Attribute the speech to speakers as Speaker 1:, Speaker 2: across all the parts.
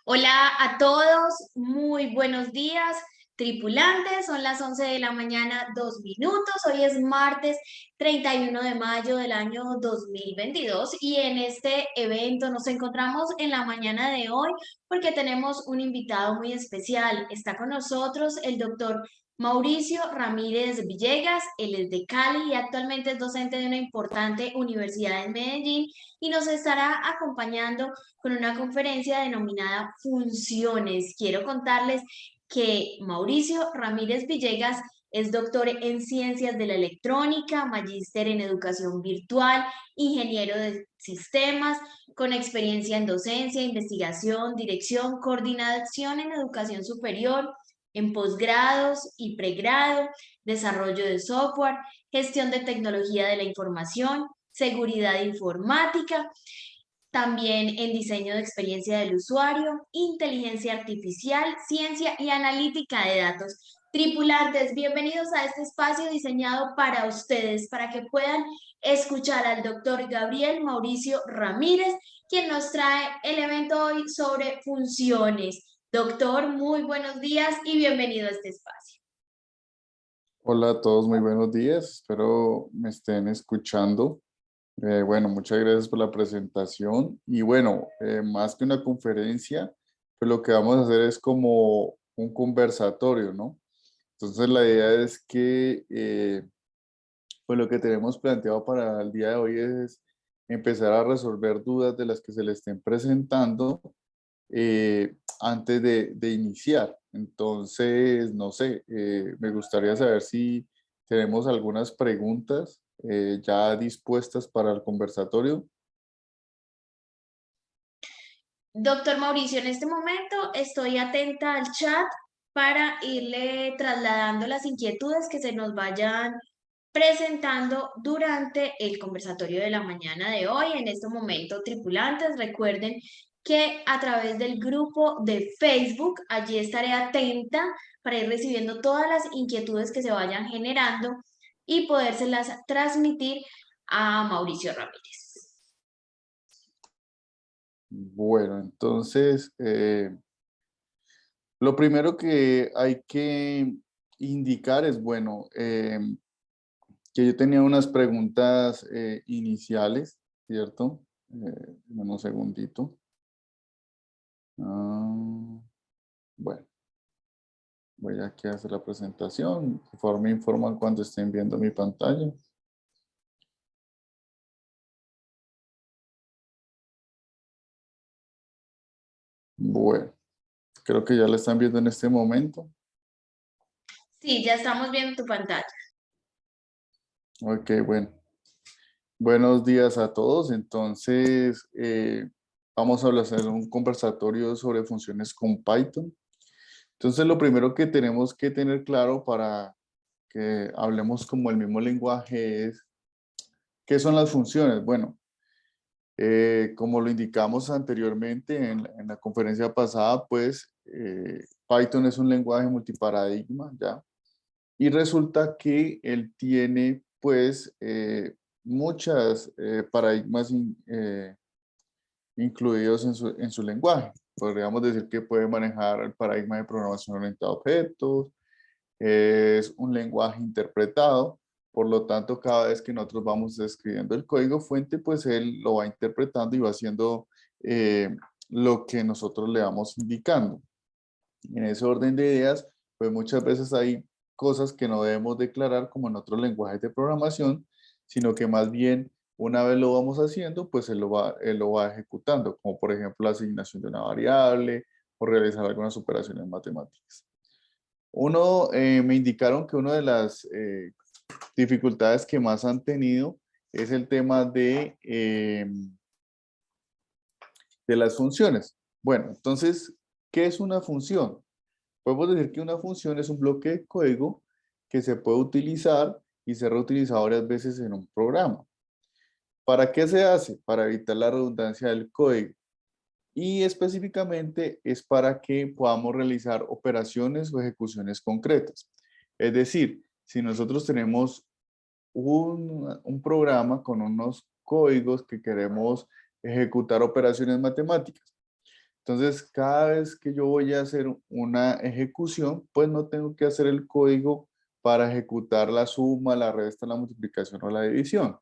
Speaker 1: Hola a todos, muy buenos días, tripulantes. Son las 11 de la mañana, 2 minutos. Hoy es martes 31 de mayo del año 2022 y en este evento nos encontramos en la mañana de hoy porque tenemos un invitado muy especial. Está con nosotros el doctor Mauricio Ramírez Villegas. Él es de Cali y actualmente es docente de una importante universidad en Medellín y nos estará acompañando con una conferencia denominada Funciones. Quiero contarles que Mauricio Ramírez Villegas es doctor en Ciencias de la Electrónica, magíster en Educación Virtual, ingeniero de sistemas, con experiencia en docencia, investigación, dirección, coordinación en educación superior, en posgrados y pregrado, desarrollo de software, gestión de tecnología de la información, seguridad informática, también en diseño de experiencia del usuario, inteligencia artificial, ciencia y analítica de datos. Tripulantes, bienvenidos a este espacio diseñado para ustedes, para que puedan escuchar al doctor Gabriel Mauricio Ramírez, quien nos trae el evento hoy sobre funciones. Doctor, muy buenos días y bienvenido a este espacio.
Speaker 2: Hola a todos, muy buenos días. Espero me estén escuchando. Bueno, muchas gracias por la presentación. Y bueno, más que una conferencia, pues lo que vamos a hacer es como un conversatorio, ¿no? Entonces la idea es que, pues lo que tenemos planteado para el día de hoy es empezar a resolver dudas de las que se le estén presentando antes de iniciar. Entonces, no sé, me gustaría saber si tenemos algunas preguntas ya dispuestas para el conversatorio.
Speaker 1: Doctor Mauricio, en este momento estoy atenta al chat para irle trasladando las inquietudes que se nos vayan presentando durante el conversatorio de la mañana de hoy. En este momento, tripulantes, recuerden que a través del grupo de Facebook, allí estaré atenta para ir recibiendo todas las inquietudes que se vayan generando y podérselas transmitir a Mauricio Ramírez.
Speaker 2: Bueno, entonces, lo primero que hay que indicar es, bueno, que yo tenía unas preguntas iniciales, ¿cierto? Dame un segundito. Ah, bueno. Voy aquí a hacer la presentación. Por favor, me informan cuando estén viendo mi pantalla. Bueno, creo que ya la están viendo en este momento.
Speaker 1: Sí, ya estamos viendo tu pantalla.
Speaker 2: Ok, bueno. Buenos días a todos. Entonces, vamos a hacer un conversatorio sobre funciones con Python. Entonces, lo primero que tenemos que tener claro para que hablemos como el mismo lenguaje es, ¿qué son las funciones? Bueno, como lo indicamos anteriormente en la conferencia pasada, pues Python es un lenguaje multiparadigma, ¿ya? Y resulta que él tiene, pues, muchas paradigmas incluidos en su lenguaje. Podríamos decir que puede manejar el paradigma de programación orientada a objetos, es un lenguaje interpretado, por lo tanto, cada vez que nosotros vamos escribiendo el código fuente, pues él lo va interpretando y va haciendo lo que nosotros le vamos indicando. En ese orden de ideas, pues muchas veces hay cosas que no debemos declarar como en otros lenguajes de programación, sino que más bien una vez lo vamos haciendo, pues él lo va ejecutando, como por ejemplo la asignación de una variable o realizar algunas operaciones matemáticas. Me indicaron que una de las dificultades que más han tenido es el tema de las funciones. Bueno, entonces, ¿qué es una función? Podemos decir que una función es un bloque de código que se puede utilizar y ser reutilizado varias veces en un programa. ¿Para qué se hace? Para evitar la redundancia del código. Y específicamente es para que podamos realizar operaciones o ejecuciones concretas. Es decir, si nosotros tenemos un programa con unos códigos que queremos ejecutar operaciones matemáticas, entonces cada vez que yo voy a hacer una ejecución, pues no tengo que hacer el código para ejecutar la suma, la resta, la multiplicación o la división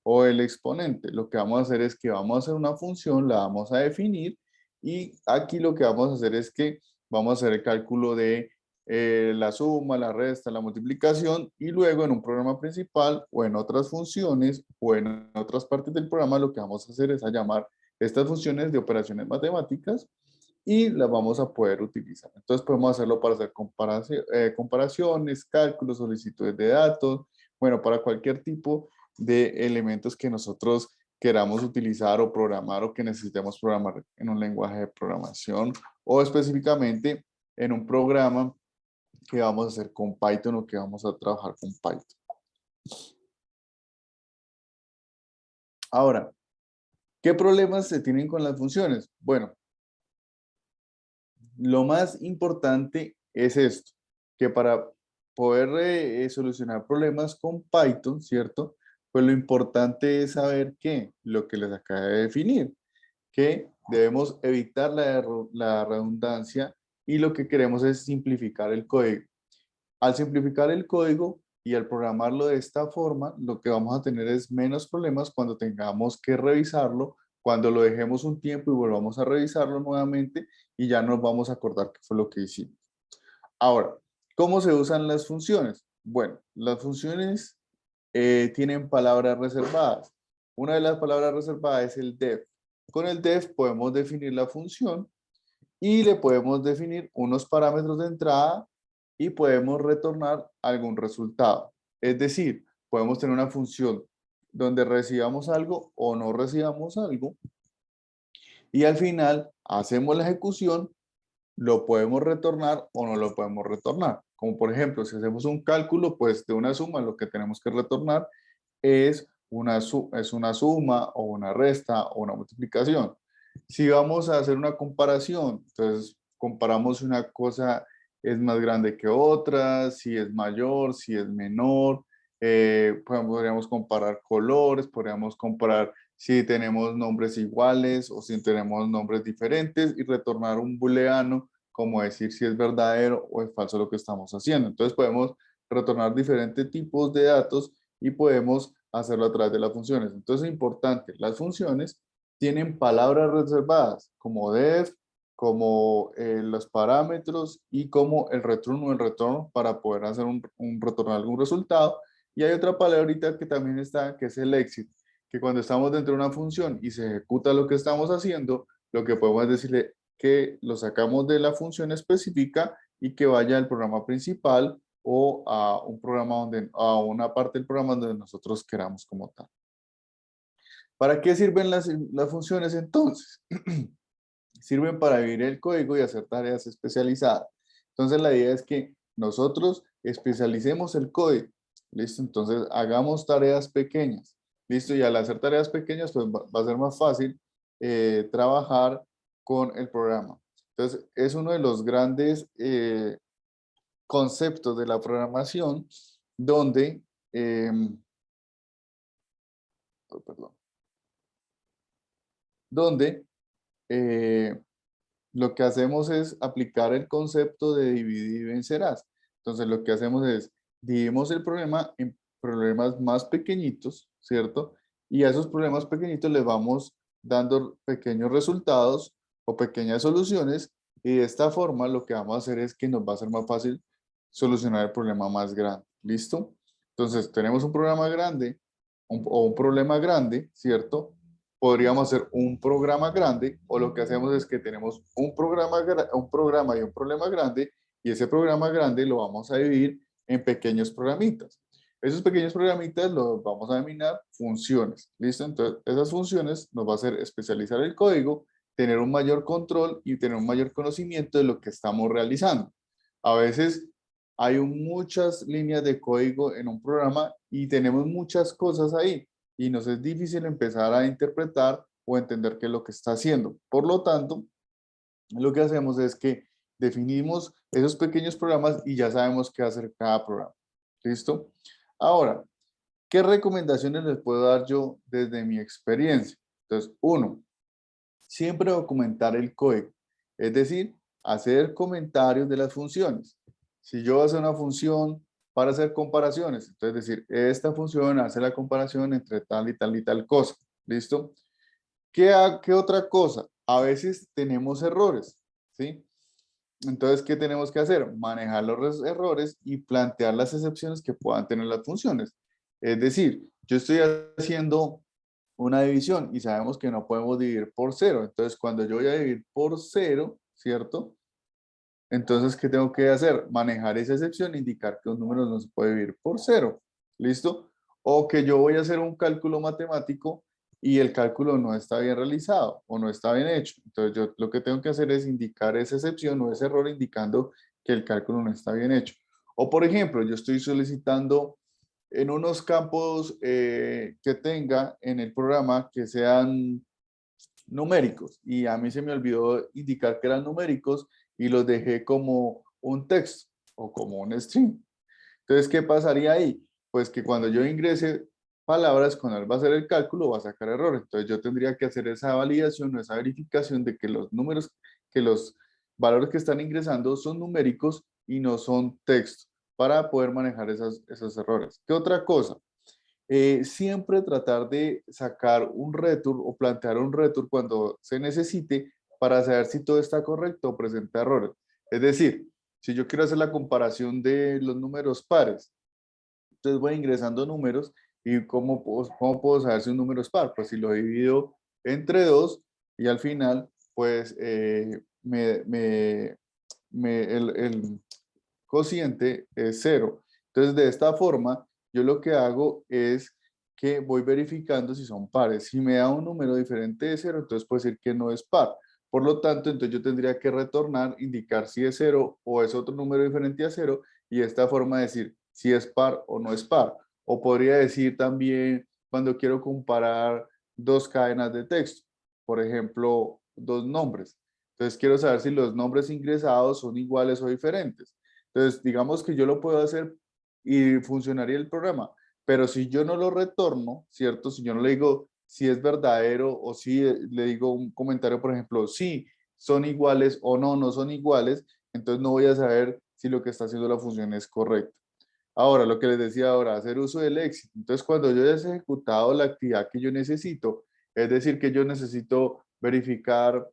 Speaker 2: o el exponente. Lo que vamos a hacer es que vamos a hacer una función, la vamos a definir y aquí lo que vamos a hacer es que vamos a hacer el cálculo de la suma, la resta, la multiplicación y luego en un programa principal o en otras funciones o en otras partes del programa lo que vamos a hacer es a llamar estas funciones de operaciones matemáticas y las vamos a poder utilizar. Entonces podemos hacerlo para hacer comparaciones, cálculos, solicitudes de datos, bueno, para cualquier tipo de elementos que nosotros queramos utilizar o programar o que necesitemos programar en un lenguaje de programación o específicamente en un programa que vamos a hacer con Python o que vamos a trabajar con Python. Ahora, ¿qué problemas se tienen con las funciones? Bueno, lo más importante es esto, que para poder solucionar problemas con Python, ¿cierto? Pues lo importante es saber que lo que les acabé de definir, que debemos evitar la redundancia y lo que queremos es simplificar el código. Al simplificar el código y al programarlo de esta forma, lo que vamos a tener es menos problemas cuando tengamos que revisarlo, cuando lo dejemos un tiempo y volvamos a revisarlo nuevamente y ya nos vamos a acordar qué fue lo que hicimos. Ahora, ¿cómo se usan las funciones? Bueno, las funciones tienen palabras reservadas. Una de las palabras reservadas es el def. Con el def podemos definir la función y le podemos definir unos parámetros de entrada y podemos retornar algún resultado. Es decir, podemos tener una función donde recibamos algo o no recibamos algo y al final hacemos la ejecución, lo podemos retornar o no lo podemos retornar. Como por ejemplo, si hacemos un cálculo, pues de una suma, lo que tenemos que retornar es es una suma o una resta o una multiplicación. Si vamos a hacer una comparación, entonces comparamos si una cosa es más grande que otra, si es mayor, si es menor, podríamos comparar colores, podríamos comparar si tenemos nombres iguales o si tenemos nombres diferentes y retornar un booleano como decir si es verdadero o es falso lo que estamos haciendo. Entonces podemos retornar diferentes tipos de datos y podemos hacerlo a través de las funciones. Entonces es importante, las funciones tienen palabras reservadas como def, como los parámetros y como el return o el retorno para poder hacer un retornar algún resultado. Y hay otra palabrita que también está, que es el exit, que cuando estamos dentro de una función y se ejecuta lo que estamos haciendo, lo que podemos decirle que lo sacamos de la función específica y que vaya al programa principal o a un programa a una parte del programa donde nosotros queramos como tal. ¿Para qué sirven las funciones entonces? Sirven para vivir el código y hacer tareas especializadas. Entonces la idea es que nosotros especialicemos el código. ¿Listo? Entonces hagamos tareas pequeñas. ¿Listo? Y al hacer tareas pequeñas, pues va a ser más fácil trabajar con el programa. Entonces es uno de los grandes conceptos de la programación donde, perdón, donde lo que hacemos es aplicar el concepto de dividir y vencerás. Entonces lo que hacemos es dividimos el problema en problemas más pequeñitos, ¿cierto? Y a esos problemas pequeñitos les vamos dando pequeños resultados o pequeñas soluciones y de esta forma lo que vamos a hacer es que nos va a ser más fácil solucionar el problema más grande. ¿Listo? Entonces tenemos un programa grande o un problema grande, ¿cierto? Podríamos hacer un programa grande o lo que hacemos es que tenemos un programa y un problema grande y ese programa grande lo vamos a dividir en pequeños programitas. Esos pequeños programitas los vamos a denominar funciones, ¿listo? Entonces, esas funciones nos va a hacer especializar el código, tener un mayor control y tener un mayor conocimiento de lo que estamos realizando. A veces hay muchas líneas de código en un programa y tenemos muchas cosas ahí y nos es difícil empezar a interpretar o entender qué es lo que está haciendo. Por lo tanto, lo que hacemos es que definimos esos pequeños programas y ya sabemos qué hacer cada programa. ¿Listo? Ahora, ¿qué recomendaciones les puedo dar yo desde mi experiencia? Entonces, uno, siempre documentar el código, es decir, hacer comentarios de las funciones. Si yo hago una función para hacer comparaciones, entonces decir, esta función hace la comparación entre tal y tal y tal cosa, ¿listo? ¿Qué otra cosa? A veces tenemos errores, ¿sí? Entonces, ¿qué tenemos que hacer? Manejar los errores y plantear las excepciones que puedan tener las funciones. Es decir, yo estoy haciendo una división y sabemos que no podemos dividir por cero. Entonces, cuando yo voy a dividir por cero, ¿cierto? Entonces, ¿qué tengo que hacer? Manejar esa excepción, indicar que un número no se puede dividir por cero. ¿Listo? O que yo voy a hacer un cálculo matemático y el cálculo no está bien realizado o no está bien hecho. Entonces, yo lo que tengo que hacer es indicar esa excepción o ese error indicando que el cálculo no está bien hecho. O, por ejemplo, yo estoy solicitando en unos campos que tenga en el programa que sean numéricos y a mí se me olvidó indicar que eran numéricos y los dejé como un texto o como un string. Entonces, ¿qué pasaría ahí? Pues que cuando yo ingrese palabras, cuando él va a hacer el cálculo, va a sacar errores. Entonces, yo tendría que hacer esa validación o esa verificación de que los números, que los valores que están ingresando son numéricos y no son texto para poder manejar esos errores. ¿Qué otra cosa? Siempre tratar de sacar un return o plantear un return cuando se necesite para saber si todo está correcto o presenta errores. Es decir, si yo quiero hacer la comparación de los números pares, entonces voy ingresando números y cómo puedo saber si un número es par? Pues si lo divido entre dos y al final, pues el cociente es cero. Entonces, de esta forma, yo lo que hago es que voy verificando si son pares. Si me da un número diferente de cero, entonces puede decir que no es par. Por lo tanto, entonces yo tendría que retornar, indicar si es cero o es otro número diferente a cero y de esta forma decir si es par o no es par. O podría decir también cuando quiero comparar dos cadenas de texto, por ejemplo, dos nombres. Entonces quiero saber si los nombres ingresados son iguales o diferentes. Entonces, digamos que yo lo puedo hacer y funcionaría el programa, pero si yo no lo retorno, ¿cierto? Si yo no le digo si es verdadero o si le digo un comentario, por ejemplo, si son iguales o no, no son iguales, entonces no voy a saber si lo que está haciendo la función es correcto. Ahora, lo que les decía ahora, hacer uso del éxito. Entonces, cuando yo ya he ejecutado la actividad que yo necesito, es decir, que yo necesito verificar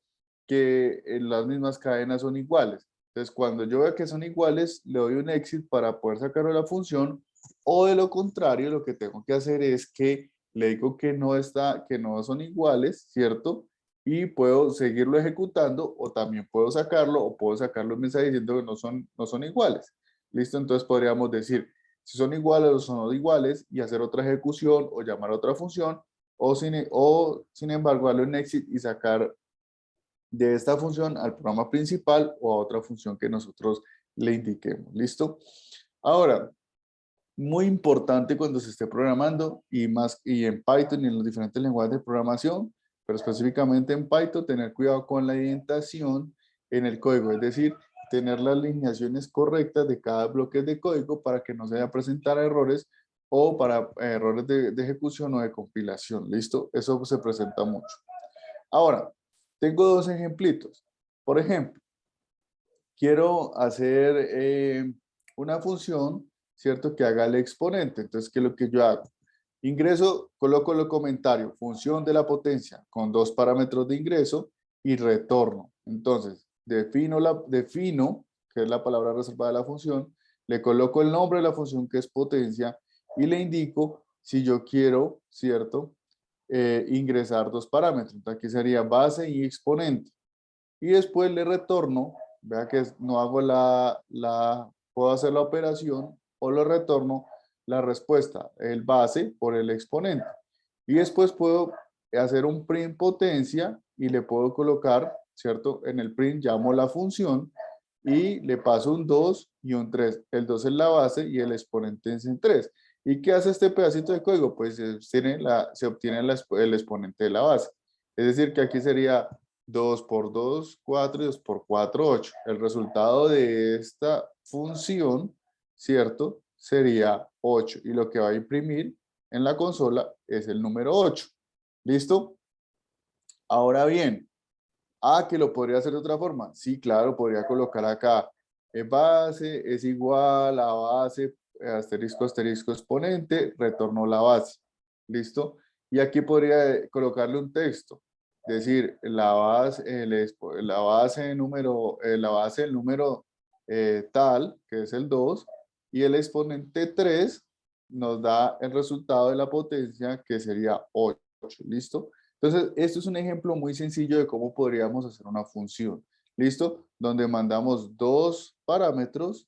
Speaker 2: que las mismas cadenas son iguales. Entonces, cuando yo vea que son iguales, le doy un exit para poder sacarlo de la función, o de lo contrario, lo que tengo que hacer es que le digo que no son iguales, ¿cierto? Y puedo seguirlo ejecutando, o también puedo sacarlo, o puedo sacarlo un mensaje diciendo que no son iguales. ¿Listo? Entonces podríamos decir si son iguales o son iguales y hacer otra ejecución o llamar a otra función o sin embargo darle un exit y sacar de esta función al programa principal o a otra función que nosotros le indiquemos. ¿Listo? Ahora, muy importante cuando se esté programando y en Python y en los diferentes lenguajes de programación, pero específicamente en Python, tener cuidado con la indentación en el código, es decir, tener las alineaciones correctas de cada bloque de código para que no se vaya a presentar errores o para errores de ejecución o de compilación. ¿Listo? Eso se presenta mucho. Ahora, tengo dos ejemplitos. Por ejemplo, quiero hacer una función, ¿cierto? Que haga el exponente. Entonces, ¿qué es lo que yo hago? Ingreso, coloco el comentario, función de la potencia con dos parámetros de ingreso y retorno. Entonces, defino, que es la palabra reservada de la función, le coloco el nombre de la función que es potencia y le indico si yo quiero, ¿cierto? Ingresar dos parámetros. Entonces, aquí sería base y exponente. Y después le retorno, vea que no hago puedo hacer la operación o lo retorno la respuesta, el base por el exponente. Y después puedo hacer un print potencia y le puedo colocar, ¿cierto? En el print llamo la función y le paso un 2 y un 3. El 2 es la base y el exponente es en 3. ¿Y qué hace este pedacito de código? Pues se obtiene el exponente de la base. Es decir, que aquí sería 2 por 2, 4 y 2 por 4, 8. El resultado de esta función, ¿cierto? Sería 8. Y lo que va a imprimir en la consola es el número 8. ¿Listo? Ahora bien, que lo podría hacer de otra forma. Sí, claro, podría colocar acá base es igual a base, asterisco, asterisco, exponente, retornó la base. ¿Listo? Y aquí podría colocarle un texto. Decir, la base del número tal, que es el 2, y el exponente 3 nos da el resultado de la potencia, que sería 8. ¿Listo? Entonces, esto es un ejemplo muy sencillo de cómo podríamos hacer una función. ¿Listo? Donde mandamos dos parámetros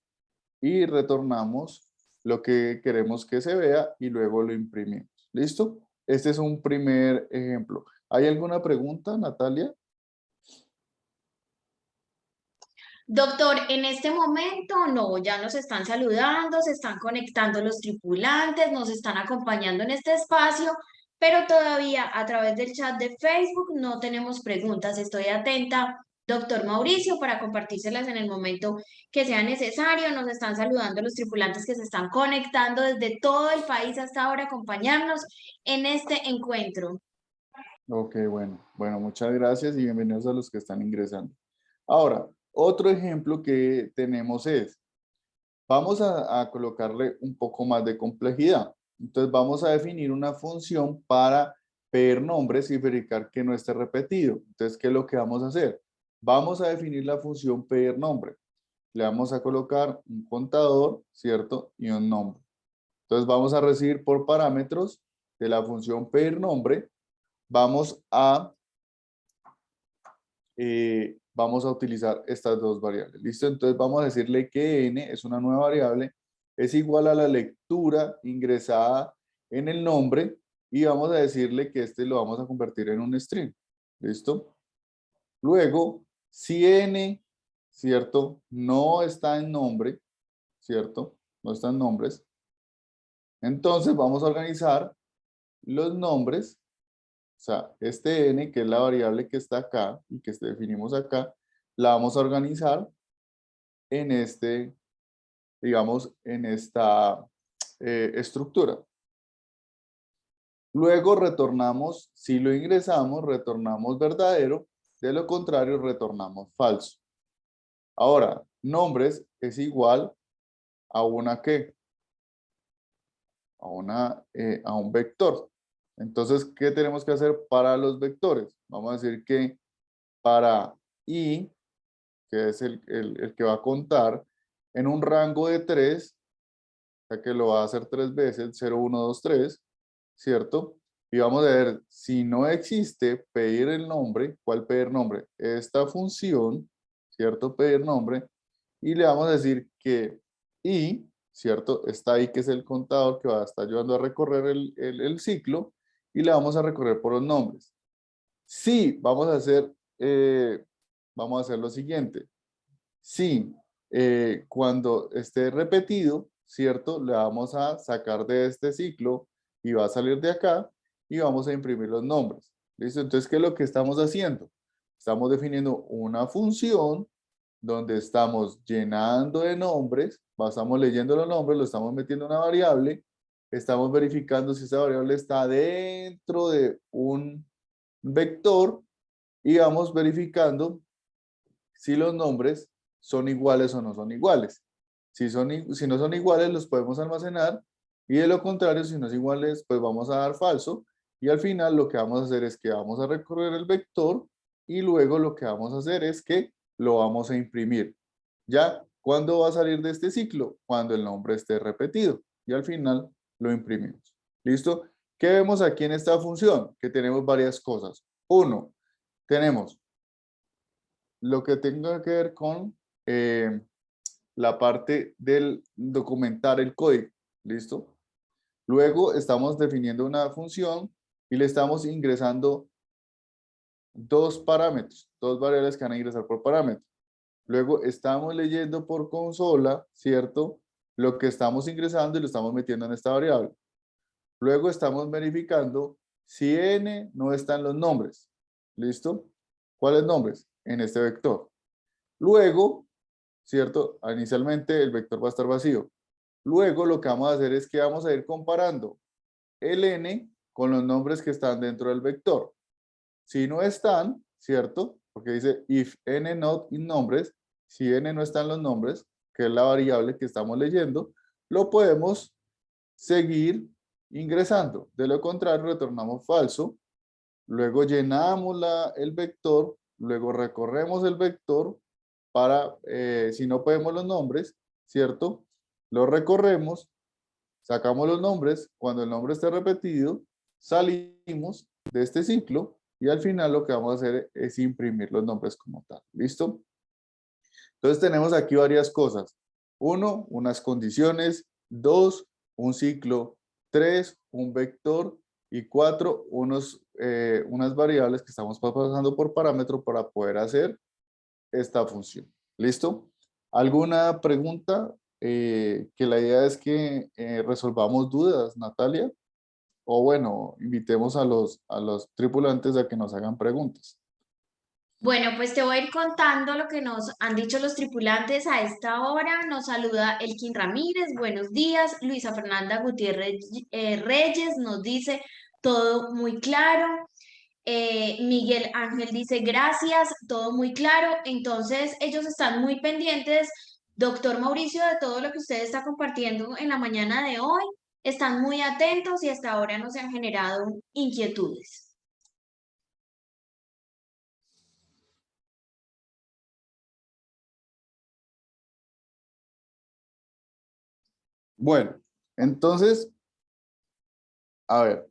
Speaker 2: y retornamos lo que queremos que se vea y luego lo imprimimos. ¿Listo? Este es un primer ejemplo. ¿Hay alguna pregunta, Natalia?
Speaker 1: Doctor, en este momento no, ya nos están saludando, se están conectando los tripulantes, nos están acompañando en este espacio, pero todavía a través del chat de Facebook no tenemos preguntas. Estoy atenta, doctor Mauricio, para compartírselas en el momento que sea necesario. Nos están saludando los tripulantes que se están conectando desde todo el país hasta ahora a acompañarnos en este encuentro.
Speaker 2: Ok, bueno. Bueno, muchas gracias y bienvenidos a los que están ingresando. Ahora, otro ejemplo que tenemos es, vamos a colocarle un poco más de complejidad. Entonces vamos a definir una función para pedir nombres y verificar que no esté repetido. Entonces, ¿qué es lo que vamos a hacer? Vamos a definir la función pedir nombre. Le vamos a colocar un contador, ¿cierto? Y un nombre. Entonces vamos a recibir por parámetros de la función pedir nombre. Vamos a utilizar estas dos variables. ¿Listo? Entonces vamos a decirle que n es una nueva variable, es igual a la lectura ingresada en el nombre y vamos a decirle que este lo vamos a convertir en un string. ¿Listo? Luego, si n, ¿cierto? No está en nombre, ¿cierto? No está en nombres. Entonces vamos a organizar los nombres. O sea, este n, que es la variable que está acá y que definimos acá, la vamos a organizar en digamos, en esta estructura. Luego retornamos, si lo ingresamos, retornamos verdadero, de lo contrario retornamos falso. Ahora, nombres es igual a una ¿qué? A un vector. Entonces, ¿qué tenemos que hacer para los vectores? Vamos a decir que para i, que es el que va a contar, en un rango de 3, ya que lo va a hacer 3 veces, 0, 1, 2, 3, ¿cierto? Y vamos a ver, si no existe pedir el nombre, ¿cuál pedir nombre? Esta función, ¿cierto? Pedir nombre, y le vamos a decir que i, ¿cierto? Está ahí, que es el contador que va a estar ayudando a recorrer el ciclo, y le vamos a recorrer por los nombres. Sí, vamos a hacer lo siguiente. Sí, cuando esté repetido, ¿cierto? Le vamos a sacar de este ciclo y va a salir de acá y vamos a imprimir los nombres. ¿Listo? Entonces, ¿qué es lo que estamos haciendo? Estamos definiendo una función donde estamos llenando de nombres, estamos leyendo los nombres, lo estamos metiendo en una variable, estamos verificando si esa variable está dentro de un vector y vamos verificando si los nombres son iguales o no son iguales. Si no son iguales, los podemos almacenar y de lo contrario, si no son iguales, pues vamos a dar falso y al final lo que vamos a hacer es que vamos a recorrer el vector y luego lo que vamos a hacer es que lo vamos a imprimir. ¿Ya? ¿Cuándo va a salir de este ciclo? Cuando el nombre esté repetido y al final lo imprimimos. ¿Listo? ¿Qué vemos aquí en esta función? Que tenemos varias cosas. Uno, tenemos lo que tenga que ver con la parte del documentar el código. ¿Listo? Luego estamos definiendo una función y le estamos ingresando dos parámetros, dos variables que van a ingresar por parámetro. Luego estamos leyendo por consola, ¿cierto? Lo que estamos ingresando y lo estamos metiendo en esta variable. Luego estamos verificando si n no están los nombres. ¿Listo? ¿Cuáles nombres? En este vector. Luego, ¿cierto? Inicialmente el vector va a estar vacío. Luego lo que vamos a hacer es que vamos a ir comparando el n con los nombres que están dentro del vector. Si no están, ¿cierto? Porque dice if n not in nombres, si n no están los nombres, que es la variable que estamos leyendo, lo podemos seguir ingresando. De lo contrario, retornamos falso. Luego llenamos el vector, luego recorremos el vector para, si no podemos los nombres, ¿cierto? Lo recorremos, sacamos los nombres. Cuando el nombre esté repetido, salimos de este ciclo y al final lo que vamos a hacer es imprimir los nombres como tal. ¿Listo? Entonces tenemos aquí varias cosas. Uno, unas condiciones. Dos, un ciclo. Tres, un vector. Y cuatro, unas variables que estamos pasando por parámetro para poder hacer esta función. ¿Listo? ¿Alguna pregunta? Que la idea es que resolvamos dudas, Natalia. O bueno, invitemos a los tripulantes a que nos hagan preguntas.
Speaker 1: Bueno, pues te voy a ir contando lo que nos han dicho los tripulantes a esta hora. Nos saluda Elkin Ramírez, buenos días. Luisa Fernanda Gutiérrez Reyes nos dice todo muy claro. Miguel Ángel dice gracias, todo muy claro. Entonces, ellos están muy pendientes, doctor Mauricio, de todo lo que usted está compartiendo en la mañana de hoy. Están muy atentos y hasta ahora no se han generado inquietudes.
Speaker 2: Bueno, entonces, a ver,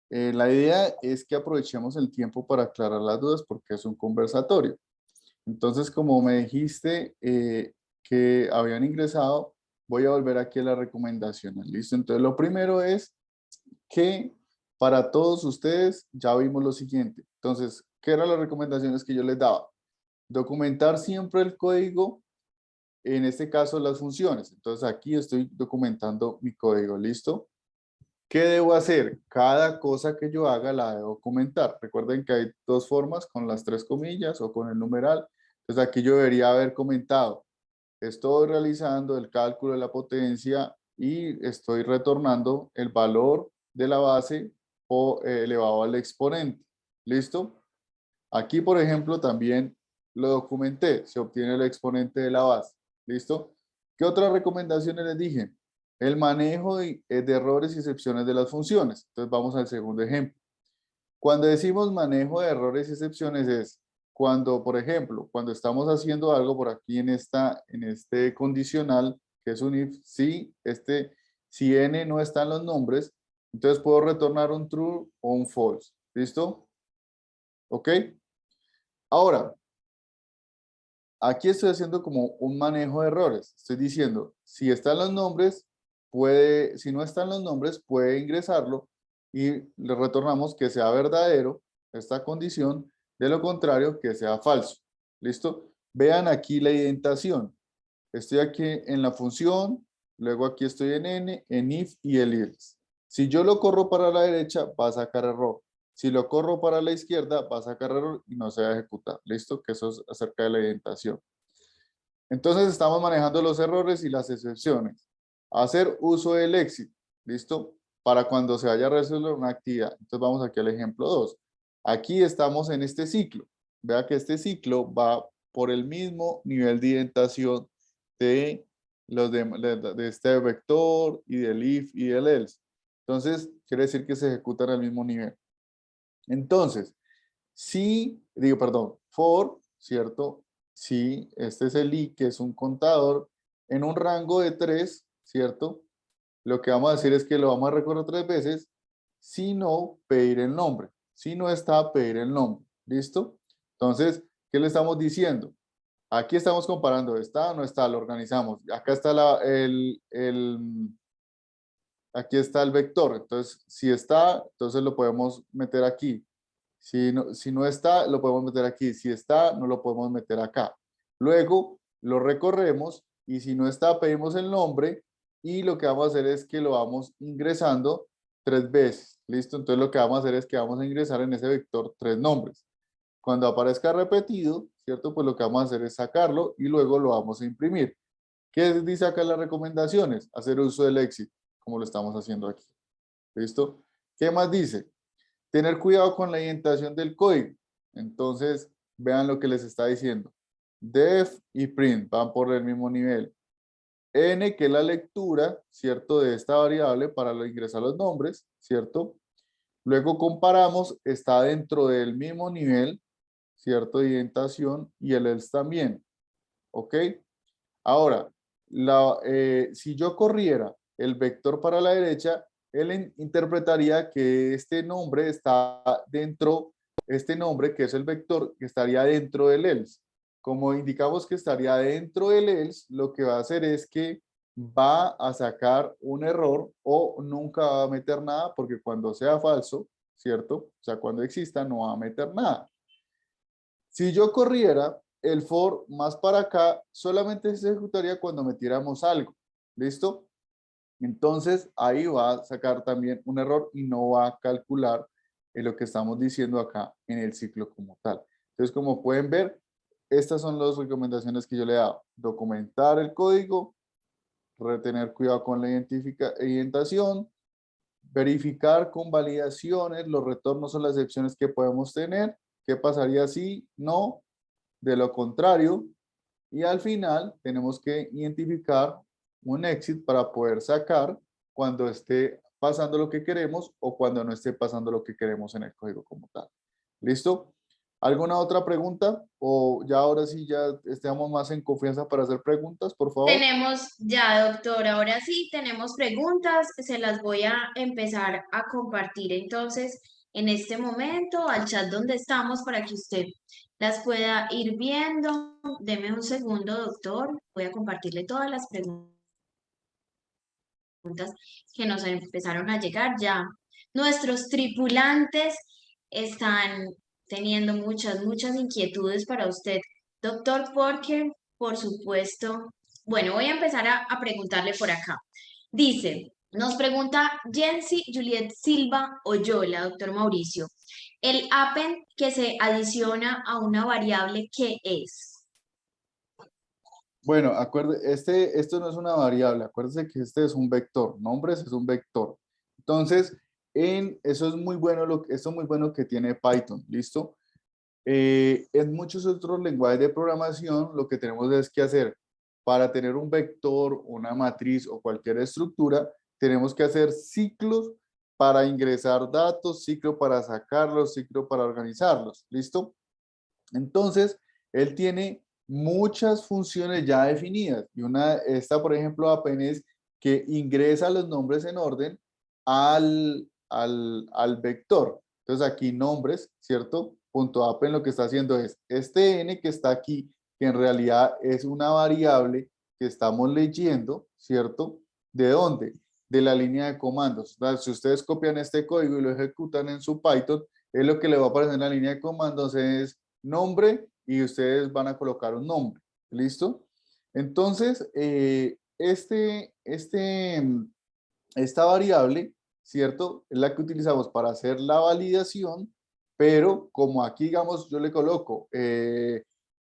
Speaker 2: la idea es que aprovechemos el tiempo para aclarar las dudas porque es un conversatorio. Entonces, como me dijiste que habían ingresado, voy a volver aquí a las recomendaciones. ¿Listo? Entonces, lo primero es que para todos ustedes ya vimos lo siguiente. Entonces, ¿qué eran las recomendaciones que yo les daba? Documentar siempre el código, en este caso las funciones. Entonces, aquí estoy documentando mi código. ¿Listo? ¿Qué debo hacer? Cada cosa que yo haga la debo comentar. Recuerden que hay dos formas, con las tres comillas o con el numeral. Entonces aquí yo debería haber comentado, estoy realizando el cálculo de la potencia y estoy retornando el valor de la base o elevado al exponente. ¿Listo? Aquí, por ejemplo, también lo documenté. Se obtiene el exponente de la base. ¿Listo? ¿Qué otras recomendaciones les dije? El manejo de errores y excepciones de las funciones. Entonces vamos al segundo ejemplo. Cuando decimos manejo de errores y excepciones es cuando, por ejemplo, cuando estamos haciendo algo por aquí en este condicional, que es un if, si n no están los nombres, entonces puedo retornar un true o un false. ¿Listo? ¿Ok? Ahora, aquí estoy haciendo como un manejo de errores. Estoy diciendo, si están los nombres, si no están los nombres, puede ingresarlo y le retornamos que sea verdadero esta condición, de lo contrario, que sea falso. ¿Listo? Vean aquí la indentación. Estoy aquí en la función, luego aquí estoy en n, en if y el else. Si yo lo corro para la derecha, va a sacar error. Si lo corro para la izquierda, va a sacar error y no se va a ejecutar. ¿Listo? Que eso es acerca de la indentación. Entonces estamos manejando los errores y las excepciones. Hacer uso del éxito. ¿Listo? Para cuando se vaya a resolver una actividad. Entonces vamos aquí al ejemplo 2. Aquí estamos en este ciclo. Vea que este ciclo va por el mismo nivel de indentación de este vector y del if y del else. Entonces, quiere decir que se ejecutan al mismo nivel. Entonces, for, ¿cierto? Si este es el i, que es un contador, en un rango de 3, ¿cierto? Lo que vamos a decir es que lo vamos a recorrer 3 veces, si no, pedir el nombre. Si no está, pedir el nombre. ¿Listo? Entonces, ¿qué le estamos diciendo? Aquí estamos comparando, ¿está o no está? Lo organizamos. Acá está aquí está el vector. Entonces, si está, entonces lo podemos meter aquí. Si no está, lo podemos meter aquí. Si está, no lo podemos meter acá. Luego lo recorremos y si no está, pedimos el nombre y lo que vamos a hacer es que lo vamos ingresando 3 veces. ¿Listo? Entonces lo que vamos a hacer es que vamos a ingresar en ese vector 3 nombres. Cuando aparezca repetido, ¿cierto? Pues lo que vamos a hacer es sacarlo y luego lo vamos a imprimir. ¿Qué dice acá en las recomendaciones? Hacer uso del exit, como lo estamos haciendo aquí. ¿Listo? ¿Qué más dice? Tener cuidado con la indentación del código. Entonces, vean lo que les está diciendo. Def y print van por el mismo nivel. N, que es la lectura, ¿cierto? De esta variable para ingresar los nombres, ¿cierto? Luego comparamos, está dentro del mismo nivel, ¿cierto? De indentación y el else también. ¿Ok? Ahora, si yo corriera el vector para la derecha, él interpretaría que este nombre está dentro, este nombre que es el vector, que estaría dentro del else. Como indicamos que estaría dentro del else, lo que va a hacer es que va a sacar un error o nunca va a meter nada, porque cuando sea falso, ¿cierto? O sea, cuando exista, no va a meter nada. Si yo corriera el for más para acá, solamente se ejecutaría cuando metiéramos algo. ¿Listo? Entonces, ahí va a sacar también un error y no va a calcular lo que estamos diciendo acá en el ciclo como tal. Entonces, como pueden ver, estas son las recomendaciones que yo le he dado. Documentar el código, retener cuidado con la identificación, verificar con validaciones los retornos o las excepciones que podemos tener. ¿Qué pasaría si no? De lo contrario, y al final tenemos que identificar un exit para poder sacar cuando esté pasando lo que queremos o cuando no esté pasando lo que queremos en el código como tal. ¿Listo? ¿Alguna otra pregunta? O ya ahora sí ya estamos más en confianza para hacer preguntas, por favor.
Speaker 1: Tenemos ya, doctor, ahora sí tenemos preguntas, se las voy a empezar a compartir entonces en este momento al chat donde estamos para que usted las pueda ir viendo. Deme un segundo, doctor, voy a compartirle todas las preguntas que nos empezaron a llegar ya. Nuestros tripulantes están teniendo muchas inquietudes para usted, doctor, porque, por supuesto, bueno, voy a empezar a preguntarle por acá. Dice, nos pregunta Jensi Juliet Silva Oyola, doctor Mauricio, el append que se adiciona a una variable, ¿qué es?
Speaker 2: Bueno, esto no es una variable, acuérdense que este es un vector, nombres es un vector. Entonces, eso es muy bueno, esto es muy bueno que tiene Python, ¿listo? En muchos otros lenguajes de programación, lo que tenemos es que hacer para tener un vector, una matriz o cualquier estructura, tenemos que hacer ciclos para ingresar datos, ciclo para sacarlos, ciclo para organizarlos, ¿listo? Entonces, él tiene muchas funciones ya definidas y esta, por ejemplo, apenas que ingresa los nombres en orden al vector. Entonces aquí nombres, ¿cierto? Punto app lo que está haciendo es este n que está aquí, que en realidad es una variable que estamos leyendo, ¿cierto? ¿De dónde? De la línea de comandos. Si ustedes copian este código y lo ejecutan en su Python, es lo que le va a aparecer en la línea de comandos, es nombre y ustedes van a colocar un nombre. ¿Listo? Entonces, esta variable, ¿cierto? Es la que utilizamos para hacer la validación, pero como aquí, digamos, yo le coloco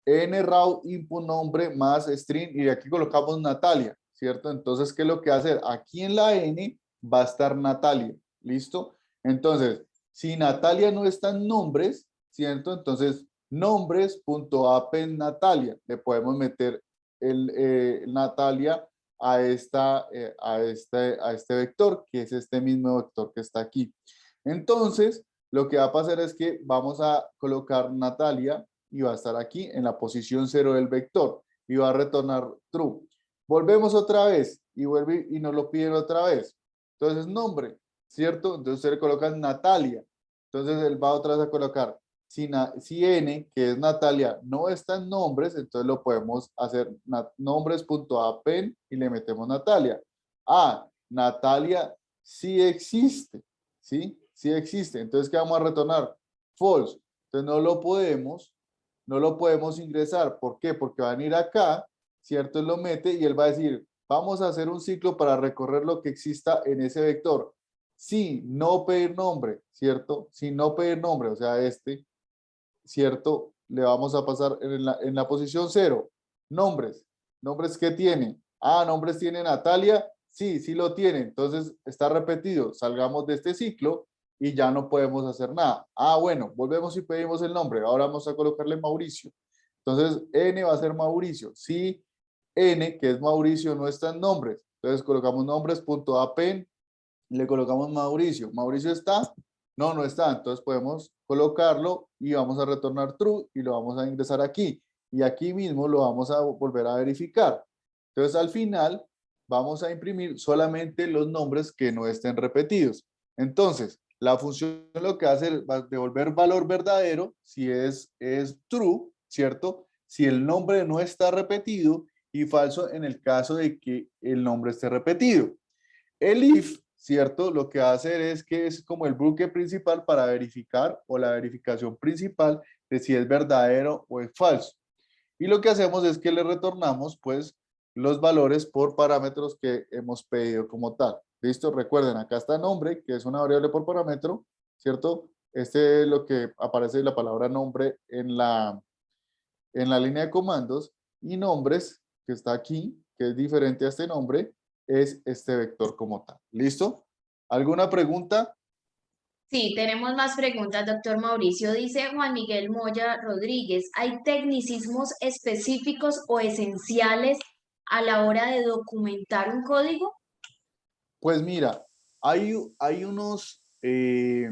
Speaker 2: nraw input nombre más string y aquí colocamos Natalia, ¿cierto? Entonces, ¿qué es lo que va a hacer? Aquí en la n va a estar Natalia, ¿listo? Entonces, si Natalia no está en nombres, ¿cierto? Entonces, nombres.append Natalia, le podemos meter Natalia a este vector, que es este mismo vector que está aquí. Entonces, lo que va a pasar es que vamos a colocar Natalia y va a estar aquí en la posición 0 del vector y va a retornar true. Volvemos otra vez y vuelve y nos lo piden otra vez. Entonces, nombre, ¿cierto? Entonces, usted le coloca Natalia. Entonces, él va otra vez a colocar si n, que es Natalia, no está en nombres, entonces lo podemos hacer nombres.append y le metemos Natalia. Natalia sí existe, ¿sí? Sí existe. Entonces, ¿qué vamos a retornar? False. Entonces, no lo podemos ingresar. ¿Por qué? Porque van a ir acá, ¿cierto? Él lo mete y él va a decir, vamos a hacer un ciclo para recorrer lo que exista en ese vector. Sí, no pedir nombre, ¿cierto? Sí, no pedir nombre, o sea, ¿cierto? Le vamos a pasar en la posición 0. Nombres. ¿Nombres qué tiene? Ah, nombres tiene Natalia. Sí, sí lo tiene. Entonces está repetido. Salgamos de este ciclo y ya no podemos hacer nada. Ah, bueno, volvemos y pedimos el nombre. Ahora vamos a colocarle Mauricio. Entonces N va a ser Mauricio. Si N, que es Mauricio, no está en nombres. Entonces colocamos nombres.append, le colocamos Mauricio. ¿Mauricio está? No, no está. Entonces podemos colocarlo y vamos a retornar true y lo vamos a ingresar aquí. Y aquí mismo lo vamos a volver a verificar. Entonces al final vamos a imprimir solamente los nombres que no estén repetidos. Entonces la función lo que hace es devolver valor verdadero si es true, ¿cierto? Si el nombre no está repetido, y falso en el caso de que el nombre esté repetido. El if, ¿cierto? Lo que va a hacer es que es como el bucle principal para verificar, o la verificación principal de si es verdadero o es falso. Y lo que hacemos es que le retornamos pues los valores por parámetros que hemos pedido como tal. ¿Listo? Recuerden, acá está nombre, que es una variable por parámetro, ¿cierto? Este es lo que aparece la palabra nombre en la línea de comandos, y nombres, que está aquí, que es diferente a este nombre, es este vector como tal. ¿Listo? ¿Alguna pregunta?
Speaker 1: Sí, tenemos más preguntas, doctor Mauricio. Dice Juan Miguel Moya Rodríguez, ¿hay tecnicismos específicos o esenciales a la hora de documentar un código?
Speaker 2: Pues mira, hay, hay unos, eh,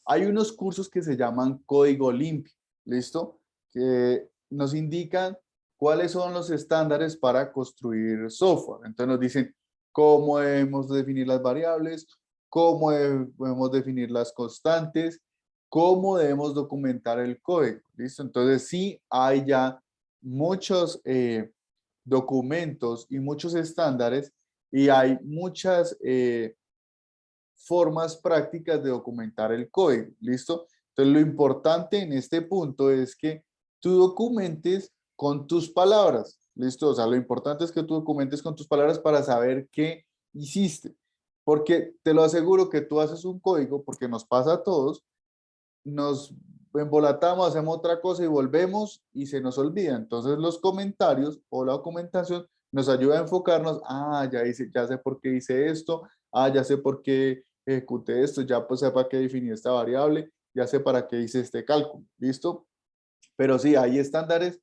Speaker 2: hay unos cursos que se llaman código limpio, ¿listo? Que nos indican cuáles son los estándares para construir software. Entonces nos dicen cómo debemos definir las variables, cómo debemos definir las constantes, cómo debemos documentar el código, ¿listo? Entonces sí hay ya muchos documentos y muchos estándares, y hay muchas formas prácticas de documentar el código, ¿listo? Entonces, lo importante en este punto es que tú documentes con tus palabras, ¿listo? O sea, lo importante es que tú documentes con tus palabras para saber qué hiciste, porque te lo aseguro que tú haces un código, porque nos pasa a todos, nos embolatamos, hacemos otra cosa y volvemos y se nos olvida. Entonces, los comentarios o la documentación nos ayuda a enfocarnos. Ah, ya hice, ya sé por qué hice esto. Ah, ya sé por qué ejecuté esto. Ya pues sé para qué definí esta variable. Ya sé para qué hice este cálculo. ¿Listo? Pero sí, hay estándares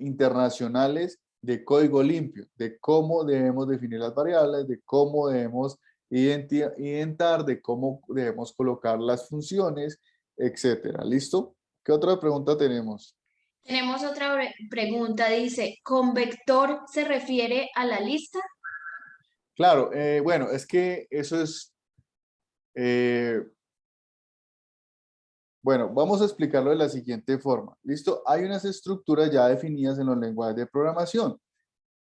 Speaker 2: internacionales de código limpio, de cómo debemos definir las variables, de cómo debemos identar, de cómo debemos colocar las funciones, etcétera. ¿Listo? ¿Qué otra pregunta tenemos?
Speaker 1: Tenemos otra pregunta, dice, ¿con vector se refiere a la lista?
Speaker 2: Claro, bueno, es que eso es, eh, bueno, vamos a explicarlo de la siguiente forma. ¿Listo? Hay unas estructuras ya definidas en los lenguajes de programación,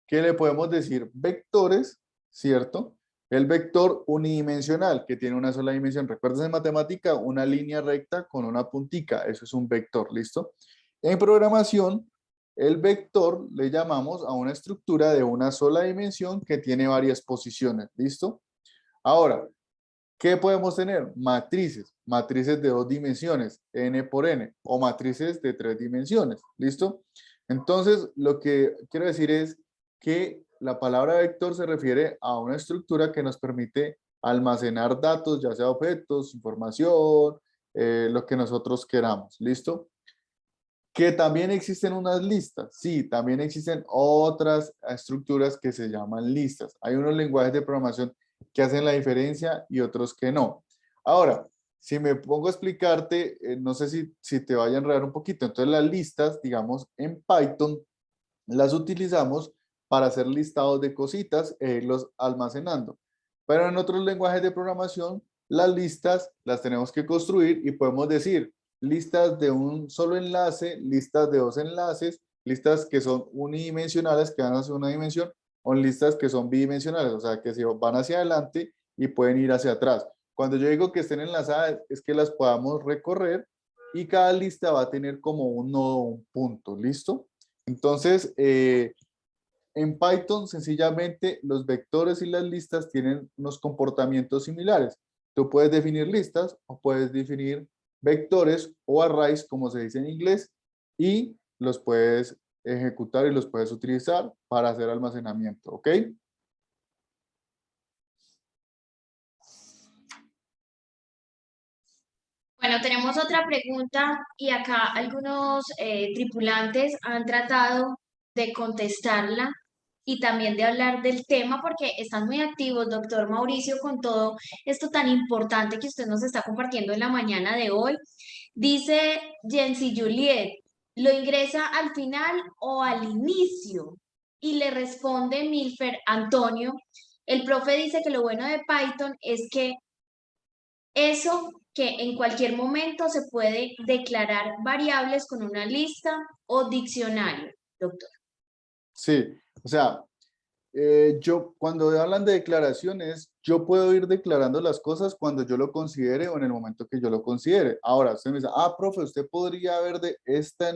Speaker 2: que le podemos decir vectores, ¿cierto? El vector unidimensional, que tiene una sola dimensión. ¿Recuerdas en matemática? Una línea recta con una puntica. Eso es un vector, ¿listo? En programación, el vector le llamamos a una estructura de una sola dimensión que tiene varias posiciones, ¿listo? Ahora, ¿qué podemos tener? Matrices, matrices de 2 dimensiones, n por n, o matrices de 3 dimensiones, ¿listo? Entonces, lo que quiero decir es que la palabra vector se refiere a una estructura que nos permite almacenar datos, ya sea objetos, información, lo que nosotros queramos, ¿listo? Que también existen unas listas. Sí, también existen otras estructuras que se llaman listas. Hay unos lenguajes de programación que hacen la diferencia y otros que no. Ahora, si me pongo a explicarte, no sé si te vaya a enredar un poquito. Entonces, las listas, digamos, en Python, las utilizamos para hacer listados de cositas e irlos almacenando. Pero en otros lenguajes de programación, las listas las tenemos que construir y podemos decir listas de un solo enlace, listas de 2 enlaces, listas que son unidimensionales, que van a ser una dimensión, o en listas que son bidimensionales, o sea, que se van hacia adelante y pueden ir hacia atrás. Cuando yo digo que estén enlazadas, es que las podamos recorrer y cada lista va a tener como un nodo, un punto, ¿listo? Entonces, en Python, sencillamente, los vectores y las listas tienen unos comportamientos similares. Tú puedes definir listas o puedes definir vectores o arrays, como se dice en inglés, y los puedes ejecutar y los puedes utilizar para hacer almacenamiento, ¿ok?
Speaker 1: Bueno, tenemos otra pregunta y acá algunos tripulantes han tratado de contestarla y también de hablar del tema porque están muy activos, doctor Mauricio, con todo esto tan importante que usted nos está compartiendo en la mañana de hoy. Dice Jensi Juliet, ¿lo ingresa al final o al inicio? Y le responde Milfer Antonio, el profe dice que lo bueno de Python es que eso que en cualquier momento se puede declarar variables con una lista o diccionario, doctor.
Speaker 2: Sí, o sea, yo cuando hablan de declaraciones, yo puedo ir declarando las cosas cuando yo lo considere o en el momento que yo lo considere. Ahora, usted me dice, ah, profe, usted podría ver de este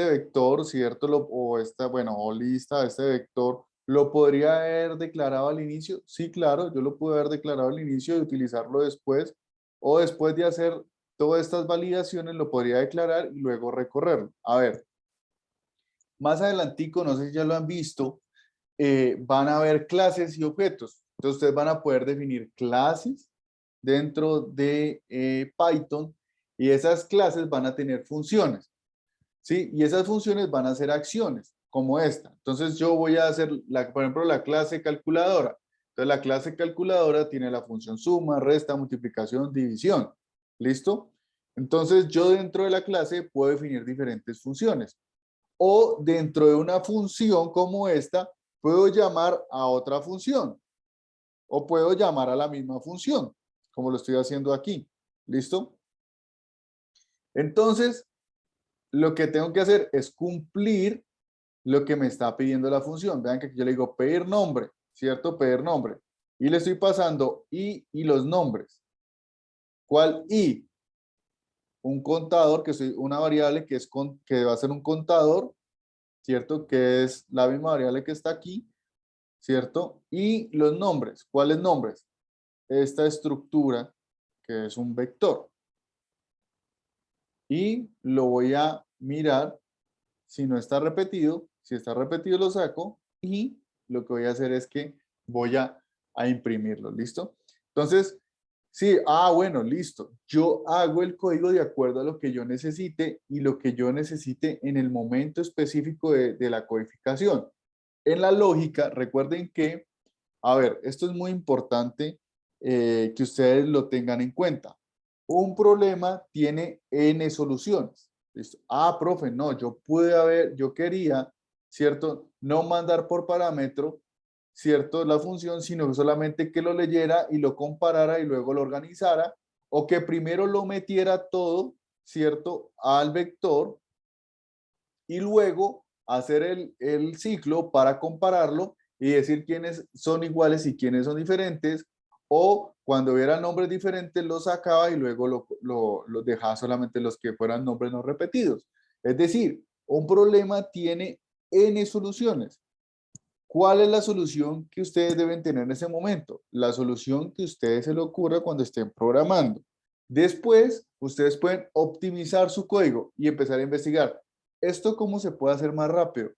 Speaker 2: vector, ¿cierto? O esta, bueno, o lista, este vector, ¿lo podría haber declarado al inicio? Sí, claro, yo lo pude haber declarado al inicio y utilizarlo después, o después de hacer todas estas validaciones, lo podría declarar y luego recorrerlo. A ver, más adelantico, no sé si ya lo han visto, van a haber clases y objetos. Entonces, ustedes van a poder definir clases dentro de Python y esas clases van a tener funciones. ¿Sí? Y esas funciones van a ser acciones, como esta. Entonces yo voy a hacer, por ejemplo, la clase calculadora. Entonces la clase calculadora tiene la función suma, resta, multiplicación, división. ¿Listo? Entonces yo dentro de la clase puedo definir diferentes funciones. O dentro de una función como esta, puedo llamar a otra función. O puedo llamar a la misma función, como lo estoy haciendo aquí. ¿Listo? Entonces, lo que tengo que hacer es cumplir lo que me está pidiendo la función. Vean que aquí yo le digo pedir nombre, ¿cierto? Pedir nombre. Y le estoy pasando y los nombres. ¿Cuál i? Un contador, que es una variable que va a ser un contador, ¿cierto? Que es la misma variable que está aquí, ¿cierto? Y los nombres. ¿Cuáles nombres? Esta estructura, que es un vector. Y lo voy a mirar si no está repetido. Si está repetido lo saco y lo que voy a hacer es que voy a imprimirlo, ¿listo? Entonces, sí, bueno, listo. Yo hago el código de acuerdo a lo que yo necesite y lo que yo necesite en el momento específico de la codificación. En la lógica, recuerden que, a ver, esto es muy importante que ustedes lo tengan en cuenta. Un problema tiene N soluciones. ¿Listo? Ah, profe, no, yo quería, ¿cierto? No mandar por parámetro, ¿cierto? La función, sino solamente que lo leyera y lo comparara y luego lo organizara, o que primero lo metiera todo, ¿cierto? Al vector y luego hacer el ciclo para compararlo y decir quiénes son iguales y quiénes son diferentes, o cuando hubiera nombres diferentes los sacaba y luego lo dejaba solamente los que fueran nombres no repetidos. Es decir, un problema tiene N soluciones. ¿Cuál es la solución que ustedes deben tener en ese momento? La solución que a ustedes se les ocurra cuando estén programando. Después, ustedes pueden optimizar su código y empezar a investigar. ¿Esto cómo se puede hacer más rápido?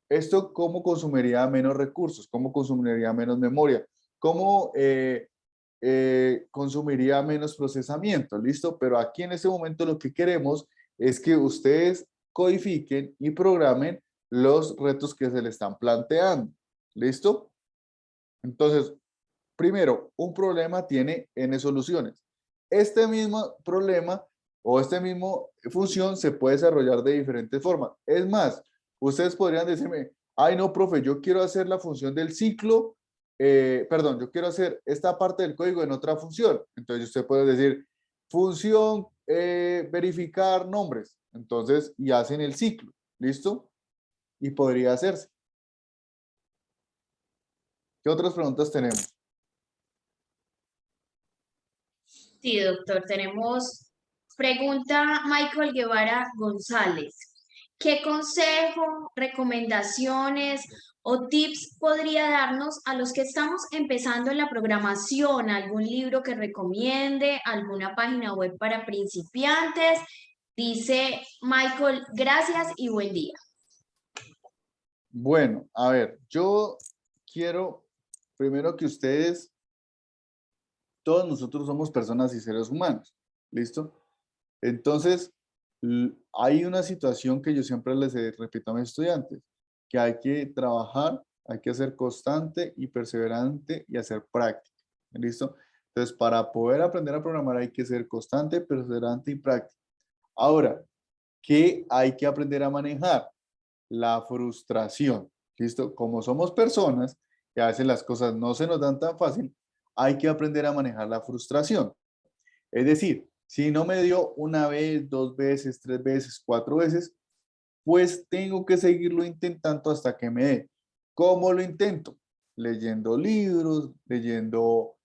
Speaker 2: ¿Esto cómo consumiría menos recursos? ¿Cómo consumiría menos memoria? ¿Cómo consumiría menos procesamiento? ¿Listo? Pero aquí en este momento lo que queremos es que ustedes codifiquen y programen los retos que se le están planteando. ¿Listo? Entonces, primero, un problema tiene N soluciones. Este mismo problema o este mismo función se puede desarrollar de diferentes formas. Es más, ustedes podrían decirme, ay no, profe, yo quiero hacer la función del ciclo, perdón, yo quiero hacer esta parte del código en otra función. Entonces usted puede decir, función verificar nombres. Entonces, y hacen el ciclo, ¿listo? Y podría hacerse. ¿Qué otras preguntas tenemos?
Speaker 1: Sí, doctor, tenemos pregunta Michael Guevara González. ¿Qué consejo, recomendaciones o tips podría darnos a los que estamos empezando en la programación? ¿Algún libro que recomiende? ¿Alguna página web para principiantes? Dice Michael, gracias y buen día.
Speaker 2: Bueno, a ver, yo quiero primero que ustedes, todos nosotros somos personas y seres humanos, ¿listo? Entonces, hay una situación que yo siempre les repito a mis estudiantes, que hay que trabajar, hay que ser constante y perseverante y hacer práctica, ¿listo? Entonces, para poder aprender a programar hay que ser constante, perseverante y práctica. Ahora, ¿qué hay que aprender a manejar? La frustración, ¿listo? Como somos personas y a veces las cosas no se nos dan tan fácil, hay que aprender a manejar la frustración. Es decir, si no me dio una vez, dos veces, tres veces, cuatro veces, pues tengo que seguirlo intentando hasta que me dé. ¿Cómo lo intento? Leyendo libros, leyendo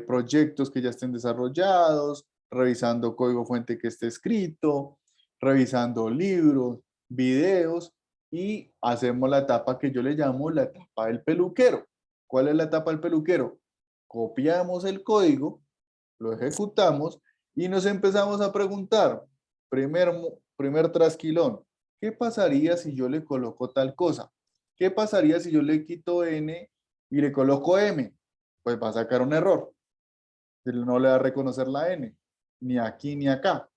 Speaker 2: proyectos que ya estén desarrollados, revisando código fuente que esté escrito, revisando libros, videos y hacemos la etapa que yo le llamo la etapa del peluquero. ¿Cuál es la etapa del peluquero? Copiamos el código, lo ejecutamos y nos empezamos a preguntar, primer trasquilón, ¿qué pasaría si yo le coloco tal cosa? ¿Qué pasaría si yo le quito n y le coloco m? Pues va a sacar un error. No le va a reconocer la n, ni aquí ni acá.